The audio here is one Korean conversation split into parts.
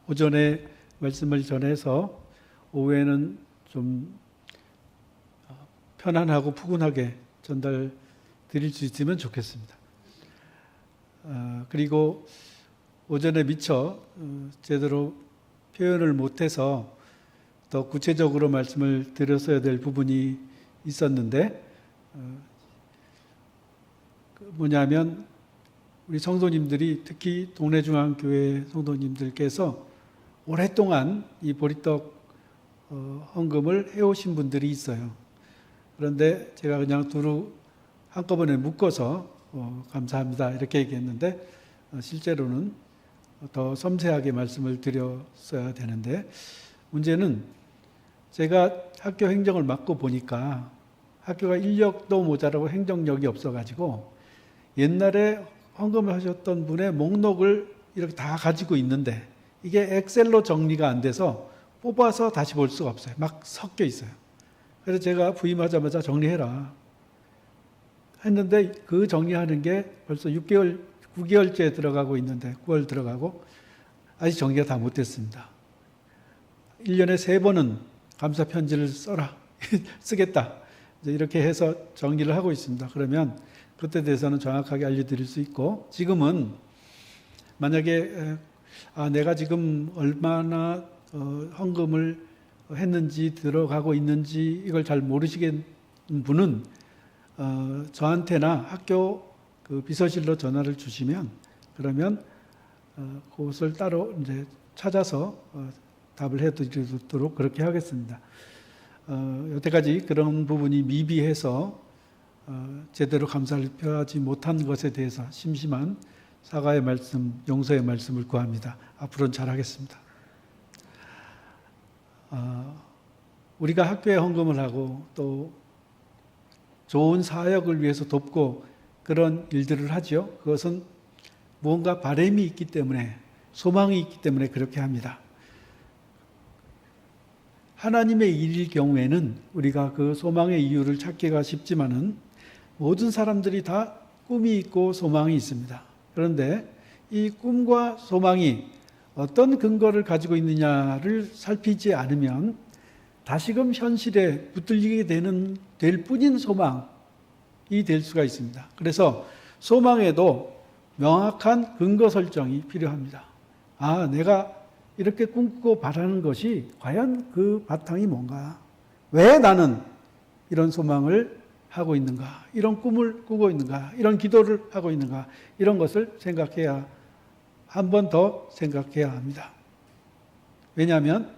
오전에 말씀을 전해서 오후에는 좀 편안하고 푸근하게 전달 드릴 수 있으면 좋겠습니다. 그리고 오전에 미처 제대로 표현을 못해서 더 구체적으로 말씀을 드렸어야 될 부분이 있었는데, 뭐냐면 우리 성도님들이, 특히 동래중앙교회 성도님들께서 오랫동안 이 보리떡 헌금을 해오신 분들이 있어요. 그런데 제가 그냥 두루 한꺼번에 묶어서 감사합니다 이렇게 얘기했는데, 실제로는 더 섬세하게 말씀을 드렸어야 되는데, 문제는 제가 학교 행정을 맡고 보니까 학교가 인력도 모자라고 행정력이 없어가지고 옛날에 헌금을 하셨던 분의 목록을 이렇게 다 가지고 있는데 이게 엑셀로 정리가 안 돼서 뽑아서 다시 볼 수가 없어요. 막 섞여 있어요. 그래서 제가 부임하자마자 정리해라 했는데, 그 정리하는 게 벌써 9개월째 들어가고 있는데, 9월 들어가고 아직 정리가 다 못됐습니다. 1년에 3번은 감사 편지를 써라 쓰겠다 이렇게 해서 정리를 하고 있습니다. 그러면 그때 대해서는 정확하게 알려드릴 수 있고, 지금은 만약에 내가 지금 얼마나 헌금을 했는지, 들어가고 있는지 이걸 잘 모르시겠는 분은 저한테나 학교 그 비서실로 전화를 주시면, 그러면 그것을 따로 이제 찾아서 답을 해드리도록 그렇게 하겠습니다. 여태까지 그런 부분이 미비해서 제대로 감사를 표하지 못한 것에 대해서 심심한 사과의 말씀, 용서의 말씀을 구합니다. 앞으로는 잘하겠습니다. 우리가 학교에 헌금을 하고 또 좋은 사역을 위해서 돕고 그런 일들을 하죠. 그것은 무언가 바람이 있기 때문에, 소망이 있기 때문에 그렇게 합니다. 하나님의 일일 경우에는 우리가 그 소망의 이유를 찾기가 쉽지만은 모든 사람들이 다 꿈이 있고 소망이 있습니다. 그런데 이 꿈과 소망이 어떤 근거를 가지고 있느냐를 살피지 않으면 다시금 현실에 붙들리게 될 뿐인 소망이 될 수가 있습니다. 그래서 소망에도 명확한 근거 설정이 필요합니다. 내가 이렇게 꿈꾸고 바라는 것이 과연 그 바탕이 뭔가? 왜 나는 이런 소망을 하고 있는가? 이런 꿈을 꾸고 있는가? 이런 기도를 하고 있는가? 이런 것을 생각해야, 한 번 더 생각해야 합니다. 왜냐하면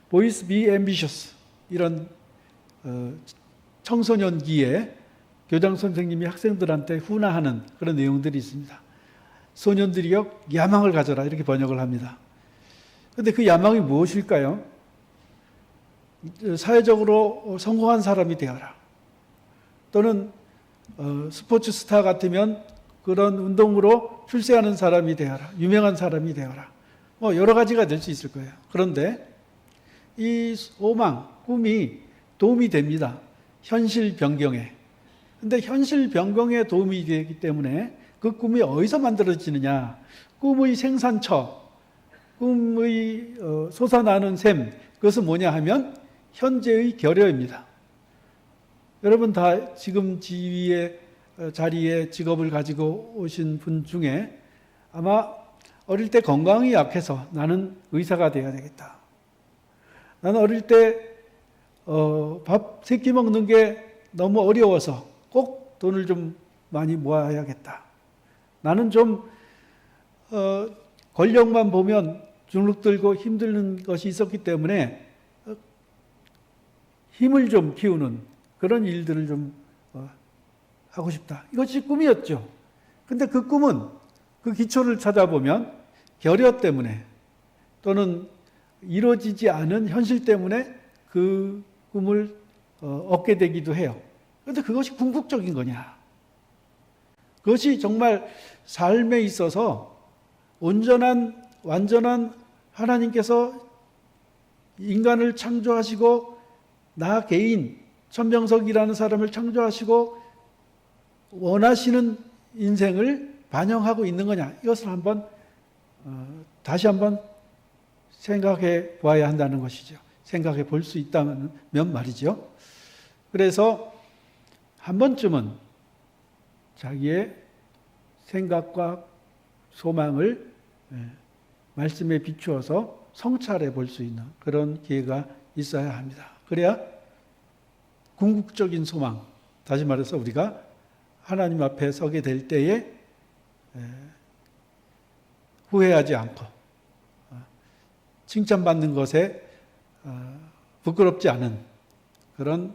Boys be ambitious, 이런 청소년기에 교장 선생님이 학생들한테 훈화하는 그런 내용들이 있습니다. 소년들이여 야망을 가져라, 이렇게 번역을 합니다. 그런데 그 야망이 무엇일까요? 사회적으로 성공한 사람이 되어라, 또는 스포츠 스타 같으면 그런 운동으로 출세하는 사람이 되어라, 유명한 사람이 되어라, 여러 가지가 될 수 있을 거예요. 그런데 이 소망, 꿈이 도움이 됩니다, 현실 변경에. 근데 현실 변경에 도움이 되기 때문에 그 꿈이 어디서 만들어지느냐? 꿈의 생산처, 꿈의 솟아나는 샘, 그것은 뭐냐 하면 현재의 결여입니다. 여러분 다 지금 지위에, 자리에 직업을 가지고 오신 분 중에 아마 어릴 때 건강이 약해서 나는 의사가 되어야 되겠다, 나는 어릴 때 밥 3끼 먹는 게 너무 어려워서 꼭 돈을 좀 많이 모아야겠다, 나는 좀 권력만 보면 주눅들고 힘드는 것이 있었기 때문에 힘을 좀 키우는 그런 일들을 좀 하고 싶다, 이것이 꿈이었죠. 근데 그 꿈은, 그 기초를 찾아보면 결여 때문에 또는 이루어지지 않은 현실 때문에 그 꿈을 얻게 되기도 해요. 그런데 그것이 궁극적인 거냐? 그것이 정말 삶에 있어서 완전한 하나님께서 인간을 창조하시고 나 개인, 천명석이라는 사람을 창조하시고 원하시는 인생을 반영하고 있는 거냐? 이것을 다시 한번 생각해 봐야 한다는 것이죠. 생각해 볼 수 있다면 말이죠. 그래서 한 번쯤은 자기의 생각과 소망을 말씀에 비추어서 성찰해 볼 수 있는 그런 기회가 있어야 합니다. 그래야 궁극적인 소망, 다시 말해서 우리가 하나님 앞에 서게 될 때에 후회하지 않고 칭찬받는 것에 부끄럽지 않은 그런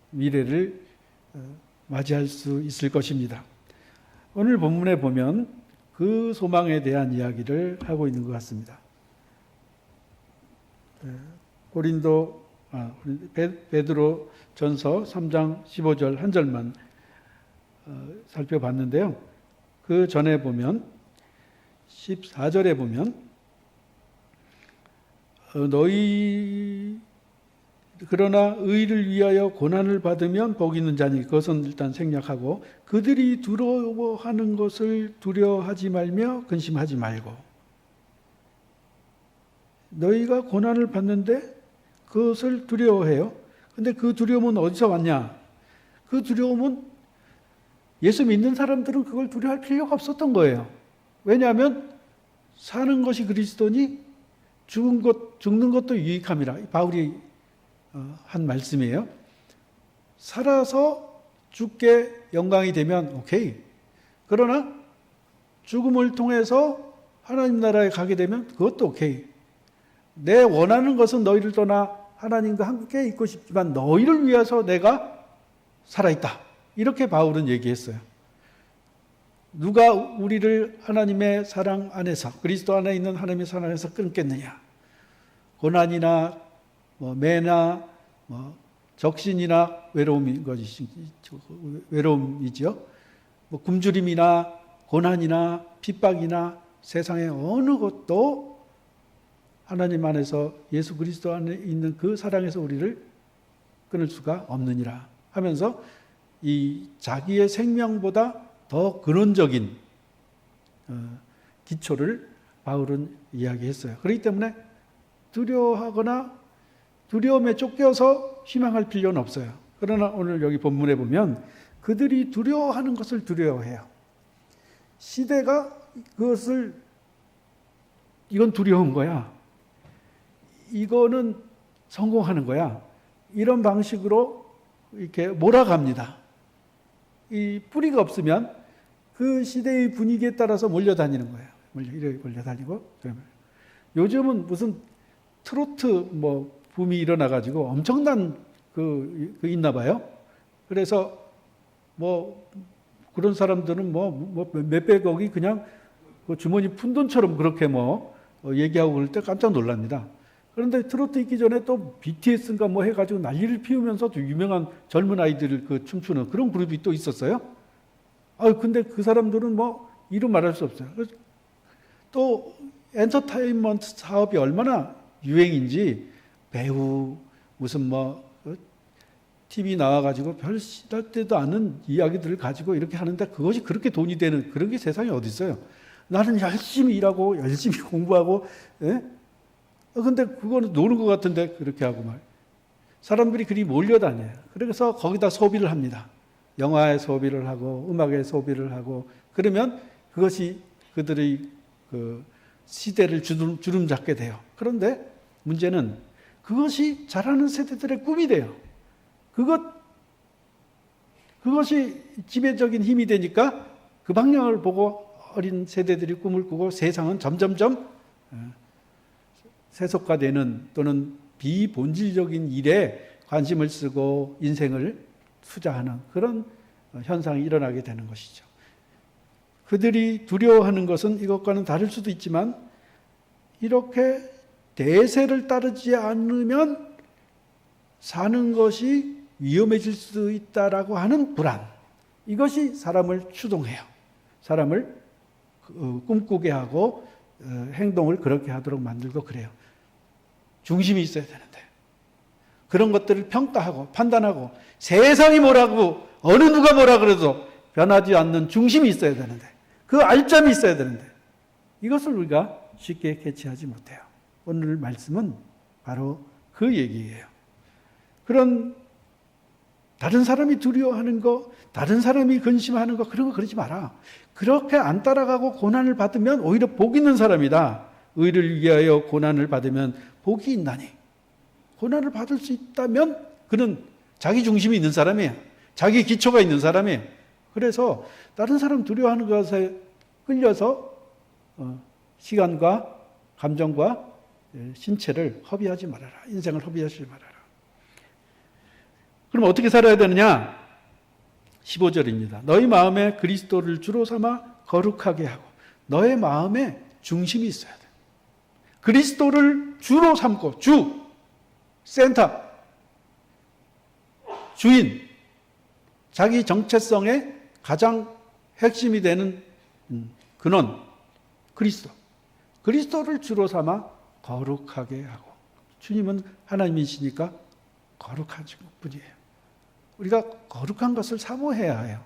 미래를 맞이할 수 있을 것입니다. 오늘 본문에 보면 그 소망에 대한 이야기를 하고 있는 것 같습니다. 베드로 전서 3장 15절 한 절만 살펴봤는데요. 그 전에 보면 14절에 보면 그러나 의를 위하여 고난을 받으면 복 있는 자니, 그것은 일단 생략하고, 그들이 두려워하는 것을 두려워하지 말며 근심하지 말고. 너희가 고난을 받는데 그것을 두려워해요. 근데 그 두려움은 어디서 왔냐? 그 두려움은 예수 믿는 사람들은 그걸 두려워할 필요가 없었던 거예요. 왜냐하면 사는 것이 그리스도니 죽는 것도 유익함이라. 바울이 한 말씀이에요. 살아서 죽게 영광이 되면 오케이. 그러나 죽음을 통해서 하나님 나라에 가게 되면 그것도 오케이. 내 원하는 것은 너희를 떠나 하나님과 함께 있고 싶지만 너희를 위해서 내가 살아있다. 이렇게 바울은 얘기했어요. 누가 우리를 하나님의 사랑 안에서, 그리스도 안에 있는 하나님의 사랑 안에서 끊겠느냐? 고난이나 매나 적신이나 외로움이죠. 굶주림이나 고난이나 핍박이나 세상의 어느 것도 하나님 안에서, 예수 그리스도 안에 있는 그 사랑에서 우리를 끊을 수가 없느니라 하면서 이 자기의 생명보다 더 근원적인 기초를 바울은 이야기했어요. 그렇기 때문에 두려워하거나 두려움에 쫓겨서 희망할 필요는 없어요. 그러나 오늘 여기 본문에 보면 그들이 두려워하는 것을 두려워해요. 시대가 이건 두려운 거야. 이거는 성공하는 거야. 이런 방식으로 이렇게 몰아갑니다. 이 뿌리가 없으면 그 시대의 분위기에 따라서 몰려다니는 거예요. 몰려다니고. 요즘은 무슨 트로트 붐이 일어나가지고 엄청난 있나 봐요. 그래서 그런 사람들은 몇백억이 그냥 주머니 푼돈처럼 그렇게 얘기하고 그럴 때 깜짝 놀랍니다. 그런데 트로트 있기 전에 또 BTS인가 해가지고 난리를 피우면서 유명한 젊은 아이들 춤추는 그런 그룹이 또 있었어요. 근데 그 사람들은 이루 말할 수 없어요. 또 엔터테인먼트 사업이 얼마나 유행인지 배우 무슨 TV 나와가지고 별 시달때도 않은 이야기들을 가지고 이렇게 하는데 그것이 그렇게 돈이 되는 그런 게 세상에 어디 있어요? 나는 열심히 일하고 열심히 공부하고, 예? 근데 그거는 노는 것 같은데 그렇게 하고 사람들이 그리 몰려다녀요. 그래서 거기다 소비를 합니다. 영화에 소비를 하고 음악에 소비를 하고 그러면 그것이 그들의 시대를 주름잡게 돼요. 그런데 문제는 그것이 자라는 세대들의 꿈이 돼요. 그것이 지배적인 힘이 되니까 그 방향을 보고 어린 세대들이 꿈을 꾸고 세상은 점점점 세속화되는 또는 비본질적인 일에 관심을 쓰고 인생을 투자하는 그런 현상이 일어나게 되는 것이죠. 그들이 두려워하는 것은 이것과는 다를 수도 있지만 이렇게 대세를 따르지 않으면 사는 것이 위험해질 수 있다라고 하는 불안, 이것이 사람을 추동해요. 사람을 꿈꾸게 하고 행동을 그렇게 하도록 만들고 그래요. 중심이 있어야 되는데 그런 것들을 평가하고 판단하고 세상이 뭐라고 어느 누가 뭐라 그래도 변하지 않는 중심이 있어야 되는데 그 알점이 있어야 되는데 이것을 우리가 쉽게 캐치하지 못해요. 오늘 말씀은 바로 그 얘기예요. 그런 다른 사람이 두려워하는 거, 다른 사람이 근심하는 거, 그런 거 그러지 마라. 그렇게 안 따라가고 고난을 받으면 오히려 복 있는 사람이다. 의를 위하여 고난을 받으면 복이 있나니. 고난을 받을 수 있다면 그는 자기 중심이 있는 사람이에요. 자기 기초가 있는 사람이에요. 그래서 다른 사람 두려워하는 것에 끌려서 시간과 감정과 신체를 허비하지 말아라. 인생을 허비하지 말아라. 그럼 어떻게 살아야 되느냐? 15절입니다. 너희 마음에 그리스도를 주로 삼아 거룩하게 하고 너의 마음에 중심이 있어야 돼. 그리스도를 주로 삼고 주, 센터, 주인, 자기 정체성의 가장 핵심이 되는 근원, 그리스도. 그리스도를 주로 삼아 거룩하게 하고 주님은 하나님이시니까 거룩한 분이에요. 우리가 거룩한 것을 사모해야 해요.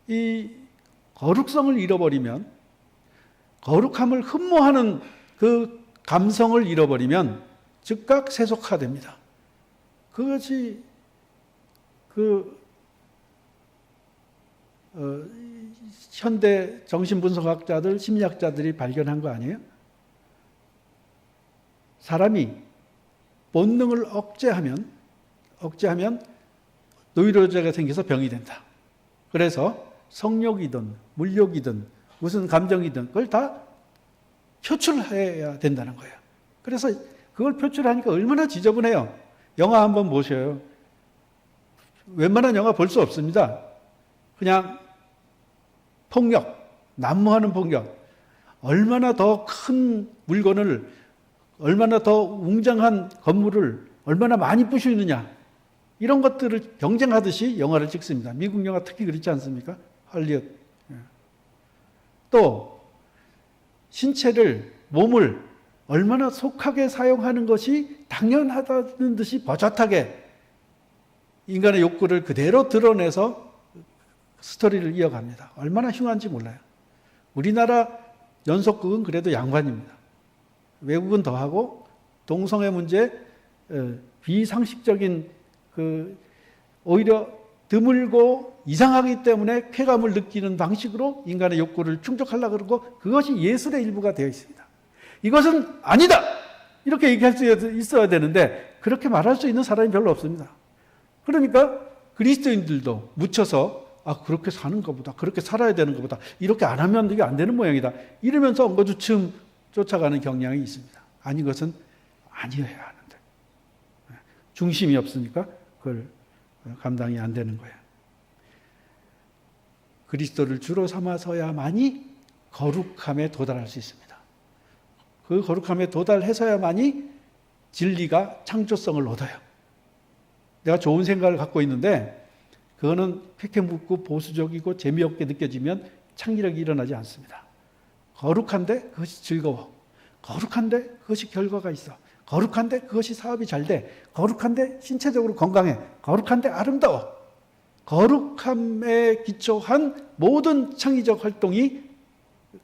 이 거룩성을 잃어버리면, 거룩함을 흠모하는 그 감성을 잃어버리면 즉각 세속화됩니다. 그것이 현대 정신분석학자들, 심리학자들이 발견한 거 아니에요? 사람이 본능을 억제하면 노이로제가 생겨서 병이 된다. 그래서 성욕이든 물욕이든 무슨 감정이든 그걸 다 표출해야 된다는 거예요. 그래서 그걸 표출하니까 얼마나 지저분해요. 영화 한번 보셔요. 웬만한 영화 볼 수 없습니다. 그냥 폭력, 난무하는 폭력, 얼마나 더 큰 물건을, 얼마나 더 웅장한 건물을 얼마나 많이 부수느냐, 이런 것들을 경쟁하듯이 영화를 찍습니다. 미국 영화 특히 그렇지 않습니까? 할리우드. 또 신체를, 몸을 얼마나 속하게 사용하는 것이 당연하다는 듯이 버젓하게 인간의 욕구를 그대로 드러내서 스토리를 이어갑니다. 얼마나 흉한지 몰라요. 우리나라 연속극은 그래도 양반입니다. 외국은 더하고 동성애 문제, 비상식적인 오히려 드물고 이상하기 때문에 쾌감을 느끼는 방식으로 인간의 욕구를 충족하려고 그러고 그것이 예술의 일부가 되어 있습니다. 이것은 아니다! 이렇게 얘기할 수 있어야 되는데 그렇게 말할 수 있는 사람이 별로 없습니다. 그러니까 그리스도인들도 묻혀서 그렇게 사는 것보다, 그렇게 살아야 되는 것보다 이렇게 안 하면 이게 안 되는 모양이다. 이러면서 엉거주춤 쫓아가는 경향이 있습니다. 아닌 것은 아니어야 하는데. 중심이 없으니까 그걸 감당이 안 되는 거예요. 그리스도를 주로 삼아서야만이 거룩함에 도달할 수 있습니다. 그 거룩함에 도달해서야만이 진리가 창조성을 얻어요. 내가 좋은 생각을 갖고 있는데 그거는 폐캐묻고 보수적이고 재미없게 느껴지면 창의력이 일어나지 않습니다. 거룩한데 그것이 즐거워. 거룩한데 그것이 결과가 있어. 거룩한데 그것이 사업이 잘 돼. 거룩한데 신체적으로 건강해. 거룩한데 아름다워. 거룩함에 기초한 모든 창의적 활동이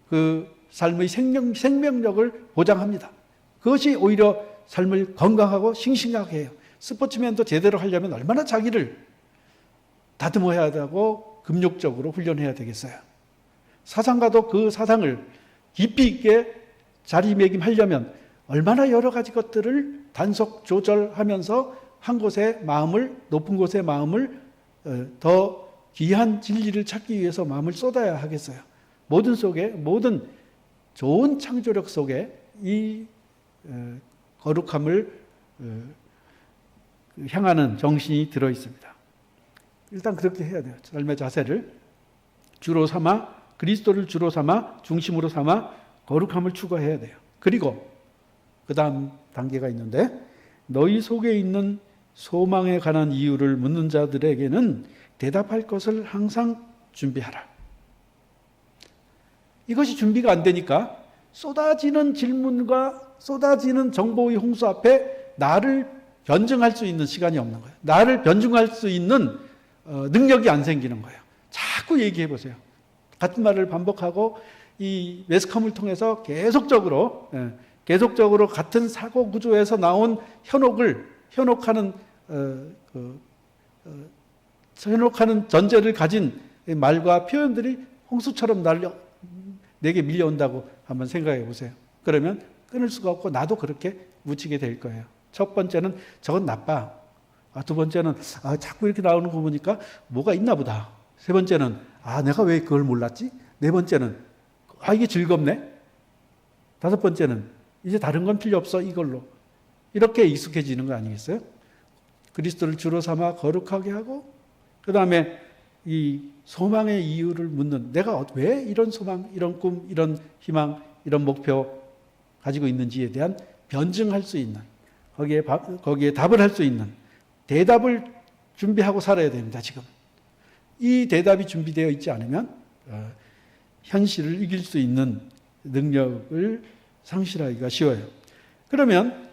그 삶의 생명력을 보장합니다. 그것이 오히려 삶을 건강하고 싱싱하게 해요. 스포츠맨도 제대로 하려면 얼마나 자기를 다듬어야 하고 금욕적으로 훈련해야 되겠어요. 사상가도 그 사상을 깊이 있게 자리매김하려면 얼마나 여러 가지 것들을 단속 조절하면서 한 곳에 마음을, 높은 곳에 마음을 더 귀한 진리를 찾기 위해서 마음을 쏟아야 하겠어요. 모든 좋은 창조력 속에 이 거룩함을 향하는 정신이 들어 있습니다. 일단 그렇게 해야 돼요. 삶의 자세를 주로 삼아, 그리스도를 주로 삼아, 중심으로 삼아 거룩함을 추구해야 돼요. 그리고 그 다음 단계가 있는데, 너희 속에 있는 소망에 관한 이유를 묻는 자들에게는 대답할 것을 항상 준비하라. 이것이 준비가 안 되니까 쏟아지는 질문과 쏟아지는 정보의 홍수 앞에 나를 변증할 수 있는 시간이 없는 거예요. 나를 변증할 수 있는 능력이 안 생기는 거예요. 자꾸 얘기해 보세요. 같은 말을 반복하고 이 매스컴을 통해서 계속적으로 같은 사고 구조에서 나온 현혹하는 전제를 가진 말과 표현들이 홍수처럼 내게 밀려온다고 한번 생각해 보세요. 그러면 끊을 수가 없고 나도 그렇게 묻히게 될 거예요. 첫 번째는 저건 나빠. 두 번째는 자꾸 이렇게 나오는 거 보니까 뭐가 있나 보다. 세 번째는 내가 왜 그걸 몰랐지? 네 번째는 이게 즐겁네. 다섯 번째는 이제 다른 건 필요 없어 이걸로. 이렇게 익숙해지는 거 아니겠어요? 그리스도를 주로 삼아 거룩하게 하고 그 다음에 이 소망의 이유를 묻는 내가 왜 이런 소망, 이런 꿈, 이런 희망, 이런 목표 가지고 있는지에 대한 변증할 수 있는 거기에 답을 할 수 있는 대답을 준비하고 살아야 됩니다. 지금 이 대답이 준비되어 있지 않으면 현실을 이길 수 있는 능력을 상실하기가 쉬워요. 그러면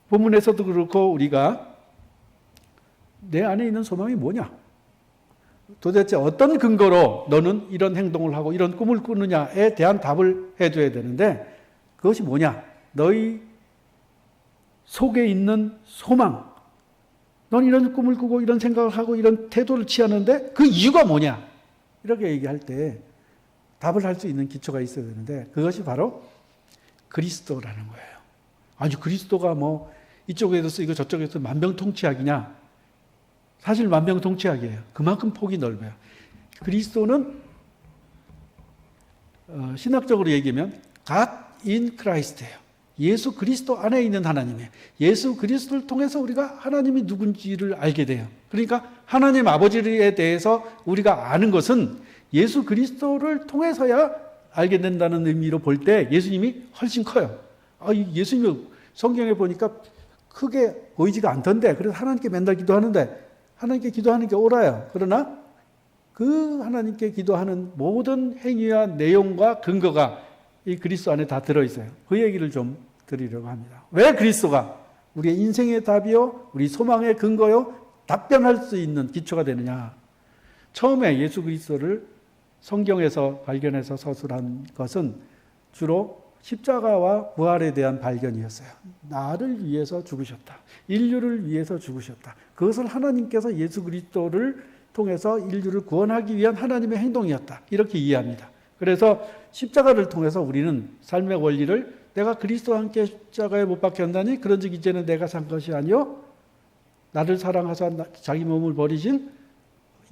본문에서도 그렇고 우리가 내 안에 있는 소망이 뭐냐? 도대체 어떤 근거로 너는 이런 행동을 하고 이런 꿈을 꾸느냐에 대한 답을 해줘야 되는데 그것이 뭐냐? 너희 속에 있는 소망. 넌 이런 꿈을 꾸고 이런 생각을 하고 이런 태도를 취하는데 그 이유가 뭐냐? 이렇게 얘기할 때 답을 할 수 있는 기초가 있어야 되는데 그것이 바로 그리스도라는 거예요. 아니 그리스도가 뭐 이쪽에도 쓰이고 저쪽에도 만병통치약이냐? 사실 만병통치약이에요. 그만큼 폭이 넓어요. 그리스도는 신학적으로 얘기하면 God in Christ예요. 예수 그리스도 안에 있는 하나님이에요. 예수 그리스도를 통해서 우리가 하나님이 누군지를 알게 돼요. 그러니까 하나님 아버지에 대해서 우리가 아는 것은 예수 그리스도를 통해서야 알게 된다는 의미로 볼 때 예수님이 훨씬 커요. 예수님이 성경에 보니까 크게 보이지가 않던데 그래서 하나님께 맨날 기도하는데 하나님께 기도하는 게 옳아요. 그러나 그 하나님께 기도하는 모든 행위와 내용과 근거가 이 그리스도 안에 다 들어있어요. 그 얘기를 좀 드리려고 합니다. 왜 그리스도가 우리의 인생의 답이요, 우리 소망의 근거요, 답변할 수 있는 기초가 되느냐. 처음에 예수 그리스도를 성경에서 발견해서 서술한 것은 주로 십자가와 부활에 대한 발견이었어요. 나를 위해서 죽으셨다. 인류를 위해서 죽으셨다. 그것을 하나님께서 예수 그리스도를 통해서 인류를 구원하기 위한 하나님의 행동이었다. 이렇게 이해합니다. 그래서 십자가를 통해서 우리는 삶의 원리를 내가 그리스도와 함께 십자가에 못 박혔나니 그런즉 이제는 내가 산 것이 아니요 나를 사랑하사 자기 몸을 버리신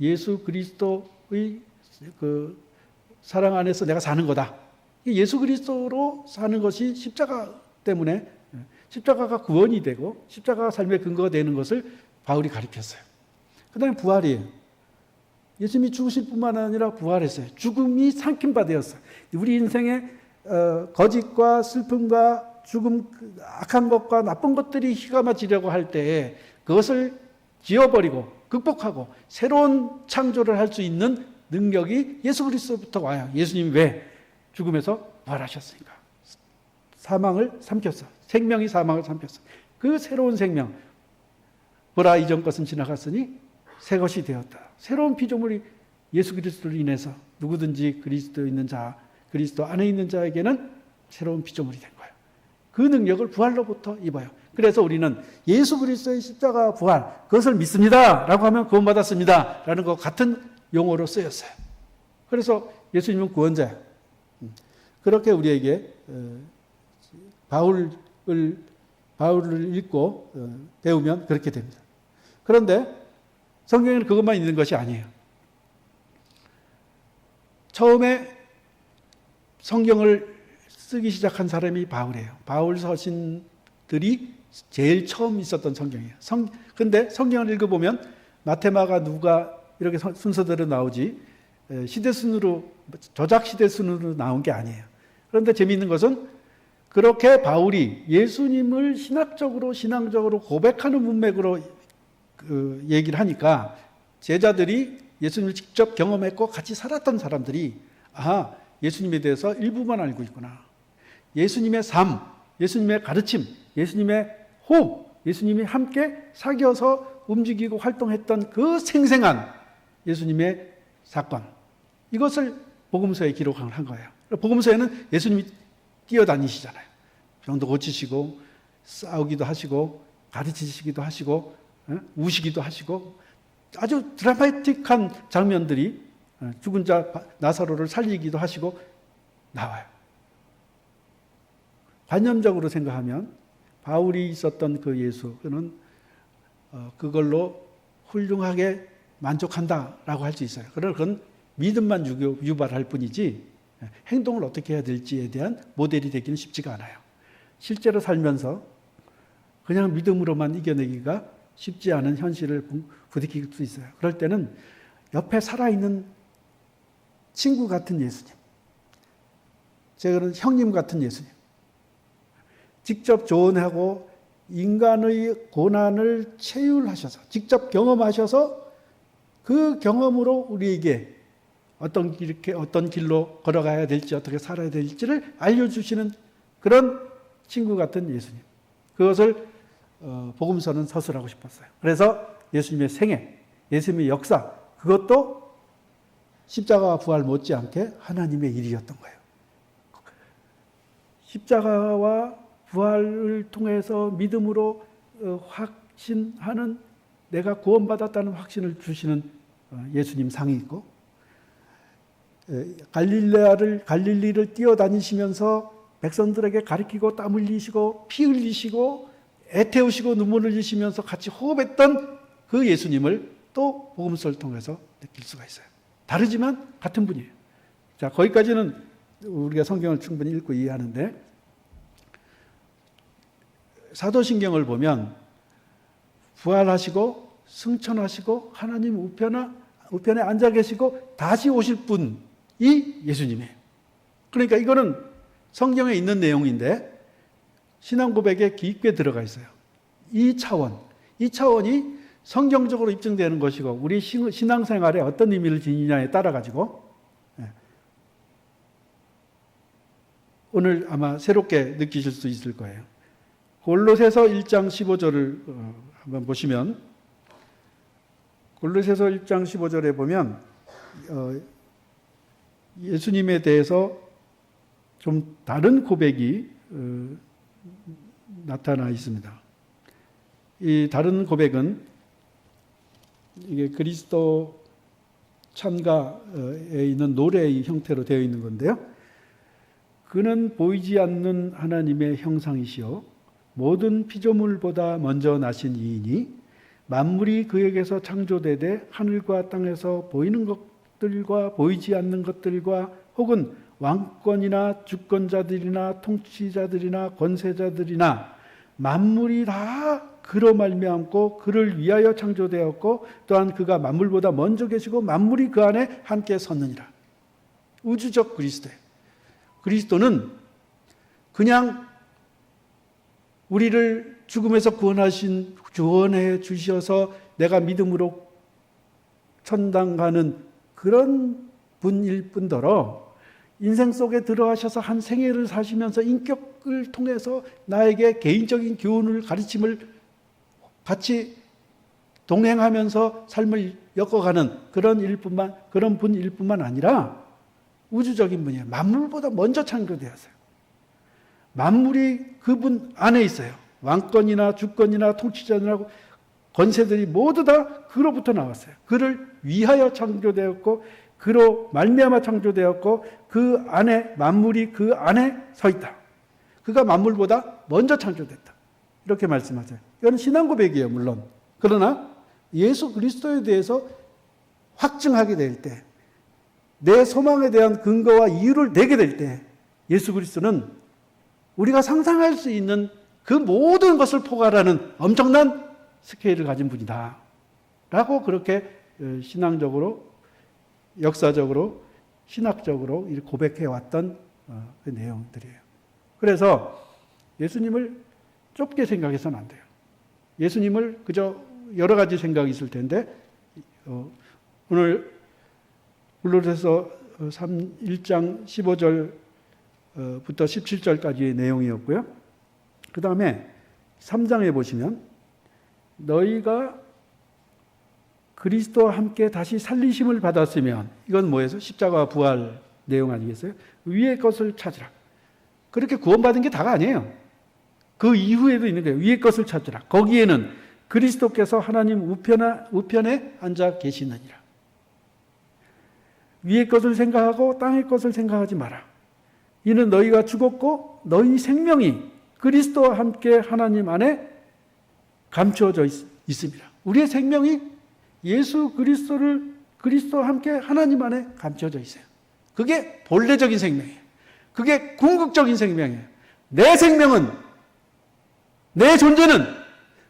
예수 그리스도의 그 사랑 안에서 내가 사는 거다. 예수 그리스도로 사는 것이 십자가 때문에 십자가가 구원이 되고 십자가가 삶의 근거가 되는 것을 바울이 가르쳤어요. 그 다음에 부활이에요. 예수님이 죽으실 뿐만 아니라 부활했어요. 죽음이 삼킨바 되었어요. 우리 인생의 거짓과 슬픔과 죽음, 악한 것과 나쁜 것들이 휘감아지려고 할 때에 그것을 지워버리고 극복하고 새로운 창조를 할 수 있는 능력이 예수 그리스도부터 와요. 예수님이 왜? 죽음에서 부활하셨으니까. 사망을 삼켰어. 생명이 사망을 삼켰어. 그 새로운 생명. 보라 이전 것은 지나갔으니 새 것이 되었다. 새로운 피조물이 예수 그리스도를 인해서 누구든지 그리스도에 있는 자, 그리스도 안에 있는 자에게는 새로운 피조물이 된 거예요. 그 능력을 부활로부터 입어요. 그래서 우리는 예수 그리스도의 십자가 부활, 그것을 믿습니다. 라고 하면 구원받았습니다. 라는 것 같은 용어로 쓰였어요. 그래서 예수님은 구원자예요. 그렇게 우리에게 바울을 읽고 배우면 그렇게 됩니다. 그런데 성경에는 그것만 있는 것이 아니에요. 처음에 성경을 쓰기 시작한 사람이 바울이에요. 바울 서신들이 제일 처음 있었던 성경이에요. 근데 성경을 읽어보면 마테마가 누가 이렇게 순서대로 나오지 시대순으로 저작 시대순으로 나온 게 아니에요. 그런데 재미있는 것은 그렇게 바울이 예수님을 신앙적으로 고백하는 문맥으로 얘기를 하니까 제자들이 예수님을 직접 경험했고 같이 살았던 사람들이 예수님에 대해서 일부만 알고 있구나. 예수님의 삶, 예수님의 가르침, 예수님의 호흡, 예수님이 함께 사귀어서 움직이고 활동했던 그 생생한 예수님의 사건, 이것을 복음서에 기록한 거예요. 복음서에는 예수님이 뛰어다니시잖아요. 병도 고치시고 싸우기도 하시고 가르치시기도 하시고 우시기도 하시고 아주 드라마틱한 장면들이 죽은 자 나사로를 살리기도 하시고 나와요. 관념적으로 생각하면 바울이 있었던 그 예수는 그걸로 훌륭하게 만족한다라고 할 수 있어요. 그러나 그건 믿음만 유발할 뿐이지 행동을 어떻게 해야 될지에 대한 모델이 되기는 쉽지가 않아요. 실제로 살면서 그냥 믿음으로만 이겨내기가 쉽지 않은 현실을 부딪힐 수 있어요. 그럴 때는 옆에 살아있는 친구 같은 예수님, 제가는 형님 같은 예수님, 직접 조언하고 인간의 고난을 체휼하셔서 직접 경험하셔서 그 경험으로 우리에게 어떤 길로 걸어가야 될지 어떻게 살아야 될지를 알려주시는 그런 친구 같은 예수님. 그것을 복음서는 서술하고 싶었어요. 그래서 예수님의 생애, 예수님의 역사, 그것도 십자가와 부활 못지않게 하나님의 일이었던 거예요. 십자가와 부활을 통해서 믿음으로 확신하는, 내가 구원받았다는 확신을 주시는 예수님 상이 있고, 갈릴리를 뛰어다니시면서 백성들에게 가르치고 땀 흘리시고 피 흘리시고 애태우시고 눈물 흘리시면서 같이 호흡했던 그 예수님을 또 복음서를 통해서 느낄 수가 있어요. 다르지만 같은 분이에요. 자, 거기까지는 우리가 성경을 충분히 읽고 이해하는데, 사도신경을 보면 부활하시고 승천하시고 하나님 우편에 앉아 계시고 다시 오실 분이 예수님이에요. 그러니까 이거는 성경에 있는 내용인데 신앙 고백에 깊게 들어가 있어요. 이 차원이 성경적으로 입증되는 것이고 우리 신앙생활에 어떤 의미를 지니냐에 따라 가지고 오늘 아마 새롭게 느끼실 수 있을 거예요. 골로새서 1장 15절을 한번 보시면, 골로새서 1장 15절에 보면 예수님에 대해서 좀 다른 고백이 나타나 있습니다. 이 다른 고백은 이게 그리스도 찬가에 있는 노래의 형태로 되어 있는 건데요. 그는 보이지 않는 하나님의 형상이시요 모든 피조물보다 먼저 나신 이이니 만물이 그에게서 창조되되 하늘과 땅에서 보이는 것들과 보이지 않는 것들과 혹은 왕권이나 주권자들이나 통치자들이나 권세자들이나 만물이 다 그로 말미암고 그를 위하여 창조되었고 또한 그가 만물보다 먼저 계시고 만물이 그 안에 함께 섰느니라. 우주적 그리스도예요. 그리스도는 그냥 우리를 죽음에서 구원해 주셔서 내가 믿음으로 천당 가는 그런 분일 뿐더러 인생 속에 들어가셔서 한 생애를 사시면서 인격을 통해서 나에게 개인적인 교훈을 가르침을 같이 동행하면서 삶을 엮어가는 그런 분일 뿐만 아니라 우주적인 분이에요. 만물보다 먼저 창조되었어요. 만물이 그분 안에 있어요. 왕권이나 주권이나 통치자나 권세들이 모두 다 그로부터 나왔어요. 그를 위하여 창조되었고 그로 말미암아 창조되었고 그 안에 만물이 그 안에 서 있다. 그가 만물보다 먼저 창조됐다. 이렇게 말씀하세요. 이건 신앙 고백이에요, 물론. 그러나 예수 그리스도에 대해서 확증하게 될 때, 내 소망에 대한 근거와 이유를 내게 될 때 예수 그리스도는 우리가 상상할 수 있는 그 모든 것을 포괄하는 엄청난 스케일을 가진 분이다 라고 그렇게 신앙적으로, 역사적으로, 신학적으로 고백해왔던 그 내용들이에요. 그래서 예수님을 좁게 생각해서는 안 돼요. 예수님을 그저 여러 가지 생각이 있을 텐데 오늘 골로새서 1장 15절부터 17절까지의 내용이었고요. 그 다음에 3장에 보시면 너희가 그리스도와 함께 다시 살리심을 받았으면, 이건 뭐예요? 십자가와 부활 내용 아니겠어요? 위의 것을 찾으라. 그렇게 구원받은 게 다가 아니에요. 그 이후에도 있는 거예요. 위의 것을 찾으라. 거기에는 그리스도께서 하나님 우편에 앉아 계시느니라. 위의 것을 생각하고 땅의 것을 생각하지 마라. 이는 너희가 죽었고 너희 생명이 그리스도와 함께 하나님 안에 감추어져 있습니다. 우리의 생명이 예수 그리스도와 함께 하나님 안에 감춰져 있어요. 그게 본래적인 생명이에요. 그게 궁극적인 생명이에요. 내 생명은, 내 존재는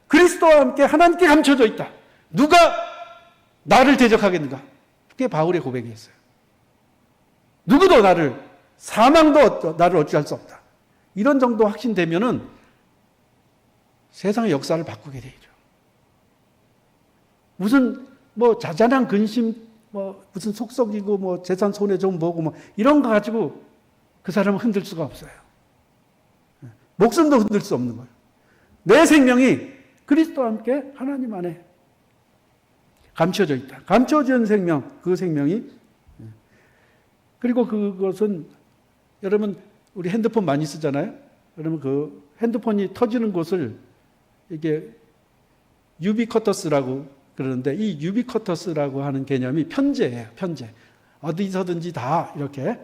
그리스도와 함께 하나님께 감춰져 있다. 누가 나를 대적하겠는가? 그게 바울의 고백이었어요. 누구도 사망도 나를 어찌할 수 없다. 이런 정도 확신되면은 세상의 역사를 바꾸게 되죠. 무슨 자잘한 근심, 무슨 속썩이고 재산 손해 좀 보고 이런 거 가지고 그 사람을 흔들 수가 없어요. 목숨도 흔들 수 없는 거예요. 내 생명이 그리스도와 함께 하나님 안에 감춰져 있다. 감춰진 생명, 그 생명이. 그리고 그것은 여러분 우리 핸드폰 많이 쓰잖아요. 그러면 그 핸드폰이 터지는 곳을 이게 유비쿼터스라고 그러는데, 이 유비쿼터스라고 하는 개념이 편재예요. 편재. 어디서든지 다 이렇게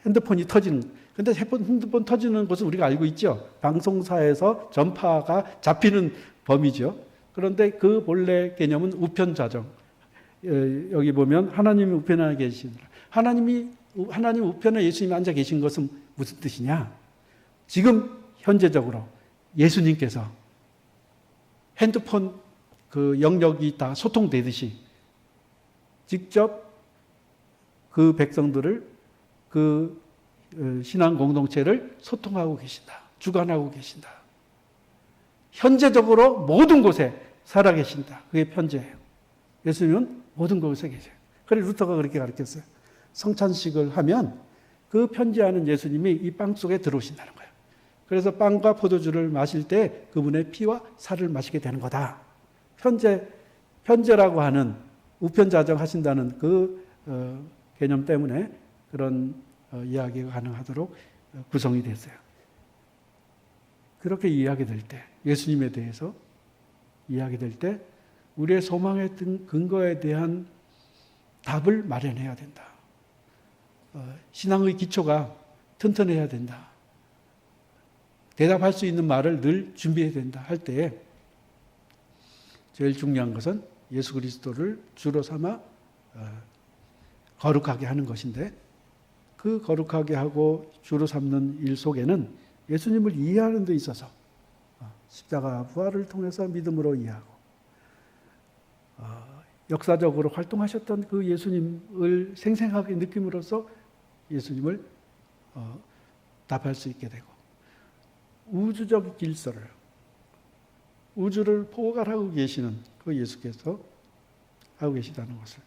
핸드폰이 터지는. 근데 핸드폰 터지는 곳은 우리가 알고 있죠. 방송사에서 전파가 잡히는 범위죠. 그런데 그 본래 개념은 우편자정. 여기 보면 하나님이 우편에 계시느라. 하나님 우편에 예수님이 앉아 계신 것은 무슨 뜻이냐? 지금 현재적으로 예수님께서 핸드폰 그 영역이 다 소통되듯이 직접 그 백성들을, 그 신앙 공동체를 소통하고 계신다. 주관하고 계신다. 현재적으로 모든 곳에 살아계신다. 그게 편재예요. 예수님은 모든 곳에 계세요. 그래서 루터가 그렇게 가르쳤어요. 성찬식을 하면 그 편재하는 예수님이 이 빵 속에 들어오신다는 거예요. 그래서 빵과 포도주를 마실 때 그분의 피와 살을 마시게 되는 거다. 편재라고 하는 우편자정 하신다는 그 개념 때문에 그런 이야기가 가능하도록 구성이 됐어요. 그렇게 이야기될 때, 예수님에 대해서 이야기될 때 우리의 소망의 근거에 대한 답을 마련해야 된다. 신앙의 기초가 튼튼해야 된다. 대답할 수 있는 말을 늘 준비해야 된다 할 때에 제일 중요한 것은 예수 그리스도를 주로 삼아 거룩하게 하는 것인데, 그 거룩하게 하고 주로 삼는 일 속에는 예수님을 이해하는 데 있어서 십자가 부활을 통해서 믿음으로 이해하고, 역사적으로 활동하셨던 그 예수님을 생생하게 느낌으로써 예수님을 답할 수 있게 되고, 우주적 질서를, 우주를 포괄하고 계시는 그 예수께서 하고 계시다는 것을,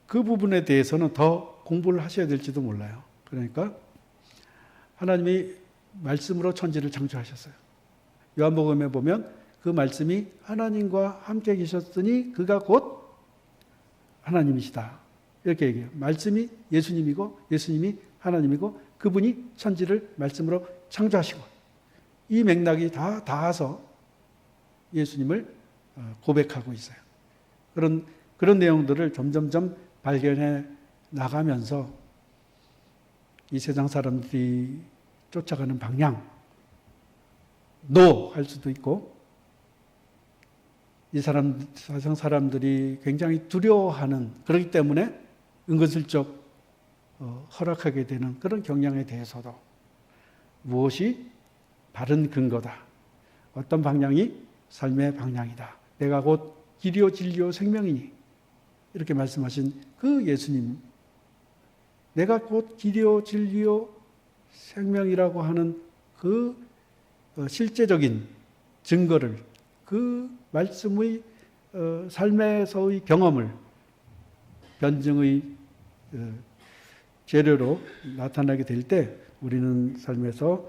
그 부분에 대해서는 더 공부를 하셔야 될지도 몰라요. 그러니까 하나님이 말씀으로 천지를 창조하셨어요. 요한복음에 보면 그 말씀이 하나님과 함께 계셨으니 그가 곧 하나님이시다. 이렇게 얘기해요. 말씀이 예수님이고 예수님이 하나님이고 그분이 천지를 말씀으로 창조하시고, 이 맥락이 다 닿아서 예수님을 고백하고 있어요. 그런 내용들을 점점점 발견해 나가면서 이 세상 사람들이 쫓아가는 방향, 할 수도 있고, 이 세상 사람들이 굉장히 두려워하는, 그렇기 때문에 은근슬쩍 허락하게 되는 그런 경향에 대해서도 무엇이 바른 근거다. 어떤 방향이 삶의 방향이다. 내가 곧 길이요 진리요 생명이니, 이렇게 말씀하신 그 예수님, 내가 곧 길이요 진리요 생명이라고 하는 그 실제적인 증거를, 그 말씀의 삶에서의 경험을 변증의 재료로 나타나게 될 때 우리는 삶에서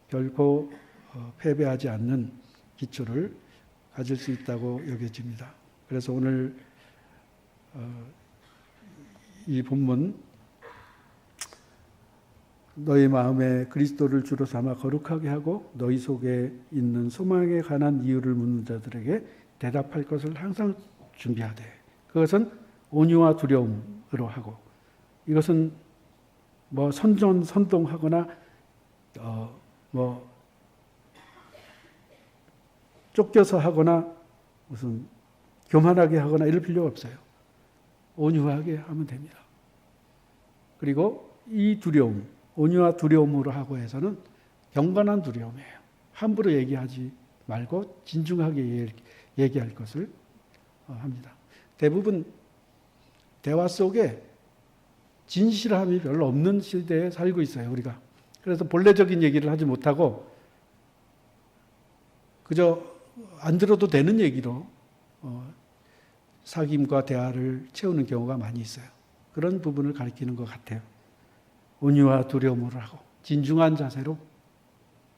결코 패배하지 않는 기초를 가질 수 있다고 여겨집니다. 그래서 오늘 이 본문 너희 마음에 그리스도를 주로 삼아 거룩하게 하고 너희 속에 있는 소망에 관한 이유를 묻는 자들에게 대답할 것을 항상 준비하되 그것은 온유와 두려움으로 하고 이것은 뭐 선동하거나 뭐 쫓겨서 하거나 무슨 교만하게 하거나 이럴 필요가 없어요. 온유하게 하면 됩니다. 그리고 이 두려움, 온유와 두려움으로 하고 해서는 경건한 두려움이에요. 함부로 얘기하지 말고 진중하게 얘기할 것을 합니다. 대부분 대화 속에 진실함이 별로 없는 시대에 살고 있어요, 우리가. 그래서 본래적인 얘기를 하지 못하고 그저 안 들어도 되는 얘기로 사귐과 대화를 채우는 경우가 많이 있어요. 그런 부분을 가리키는 것 같아요. 온유와 두려움으로 하고 진중한 자세로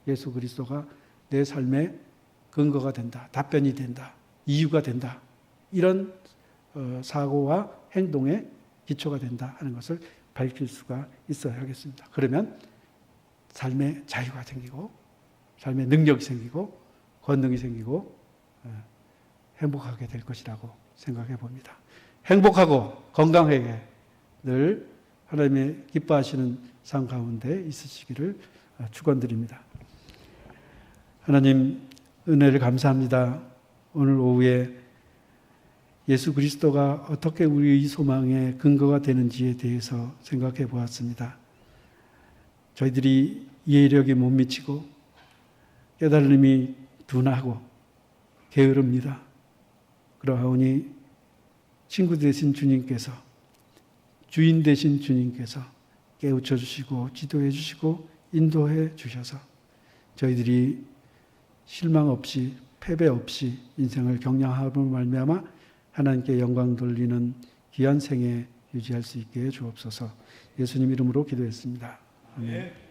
예수 그리스도가 내 삶의 근거가 된다, 답변이 된다, 이유가 된다. 이런 사고와 행동의 기초가 된다 하는 것을 밝힐 수가 있어야 하겠습니다. 그러면 삶의 자유가 생기고 삶의 능력이 생기고 권능이 생기고 행복하게 될 것이라고 생각해 봅니다. 행복하고 건강하게 늘 하나님의 기뻐하시는 삶 가운데 있으시기를 축원드립니다. 하나님 은혜를 감사합니다. 오늘 오후에 예수 그리스도가 어떻게 우리의 소망의 근거가 되는지에 대해서 생각해 보았습니다. 저희들이 이해력이 못 미치고 깨달음이 둔하고 게으릅니다. 그러하오니 친구 되신 주님께서 주인 되신 주님께서 깨우쳐 주시고 지도해 주시고 인도해 주셔서 저희들이 실망 없이 패배 없이 인생을 경량함으로 말미암아 하나님께 영광 돌리는 귀한 생애 유지할 수 있게 해 주옵소서. 예수님 이름으로 기도했습니다. 아멘.